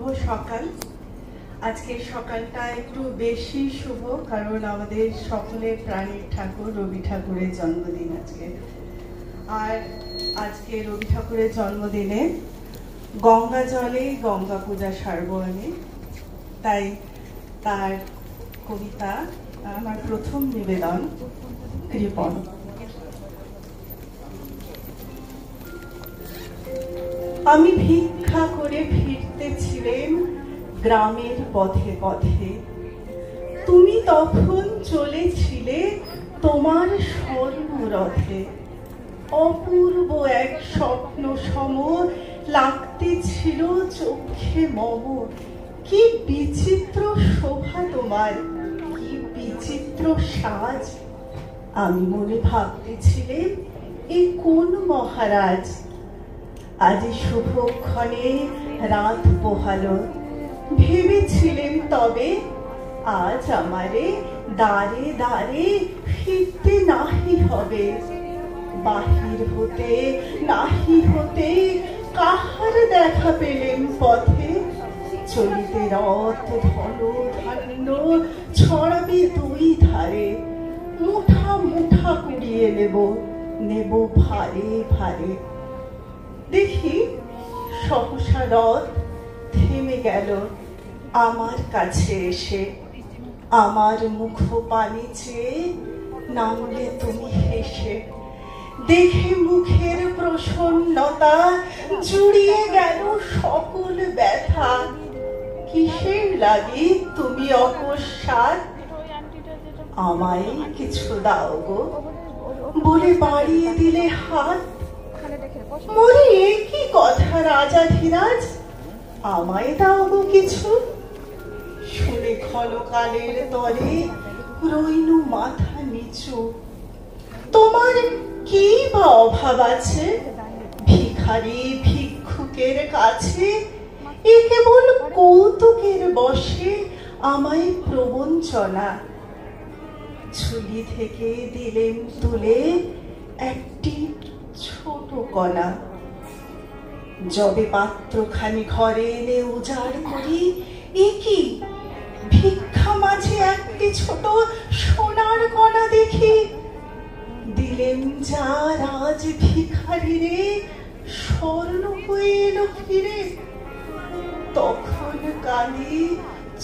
শুভ সকাল। আজকের সকালটা একটু বেশি শুভ, কারণ আমাদের সকলের প্রাণের ঠাকুর রবি ঠাকুরের জন্মদিন আজকে। আর আজকে রবি ঠাকুরের জন্মদিনে গঙ্গা জলে গঙ্গা পূজা সারবো আমি, তাই তার কবিতা আমার প্রথম নিবেদন, কৃপণ। আমি ভিক্ষা করে ফিরতেছিলেন গ্রামের পথে পথে, তুমি তখন চলেছিলে তোমার স্বর্ণরথে। অপূর্ব এক স্বপ্ন সম লাগতেছিল চোখে মম। কি বিচিত্র শোভা তোমার, কি বিচিত্র সাজ। আমি মনে ভাবতেছিলেন এ কোন মহারাজ। আজ শুভক্ষণে রাত পোহালো, ভেবেছিলেন তবে আজ আমারে দ্বারে দ্বারে ফিরতে নাহি হবে। বাহির হতে নাহি হতে কাহার দেখা পেলেন পথে। চলিতে রথ ধন ধান্য ছড়াবে দুই ধারে। মুঠা মুঠা কুড়িয়ে নেব, নেব ভারে ভারে। দেখি সহসা রথ থেমে গেল আমার কাছে এসে। আমার মুখ পানে চেয়ে নামলে তুমি হেসে। দেখে মুখের প্রসন্নতা জুড়িয়ে গেল সকল ব্যথা। কিসের লাগি তুমি অকস্মাৎ আমায় কিছু দাও গো বলে বাড়িয়ে দিলে হাত। মরে কি কথা রাজাধিরাজ, আমায় দাও গো কিছু। শুনে ক্ষণকালের তরে রইনু মাথা নিচু। তোমার কি বা অভাব আছে ভিখারি ভিক্ষুকের কাছে? এ কেবল কৌতুকের বশে আমায় প্রবঞ্চনা। ঝুলি থেকে দিলেন তুলে একটি ছোট কণা। যবে পাত্রখানি ঘরে এনে উজাড় করি, এ কি ভিক্ষা মাঝে একটি ছোট সোনার কণা দেখি। দিলেন যা রাজ ভিখারি রে, স্বর্ণ হয়ে এলো ফিরে। তখন কালি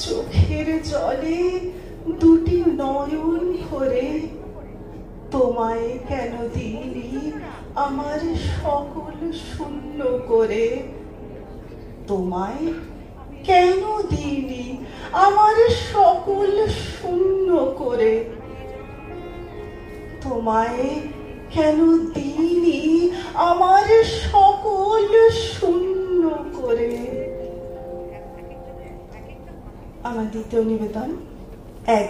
চোখের জলে দুটি নয়ন ভরে। তোমায় কেন দিইনি আমার সকল শূন্য করে। তোমায় কেন দিইনি আমার সকল শূন্য করে। তোমায় কেন দিইনি আমার সকল শূন্য করে। আমার দ্বিতীয় নিবেদন, এক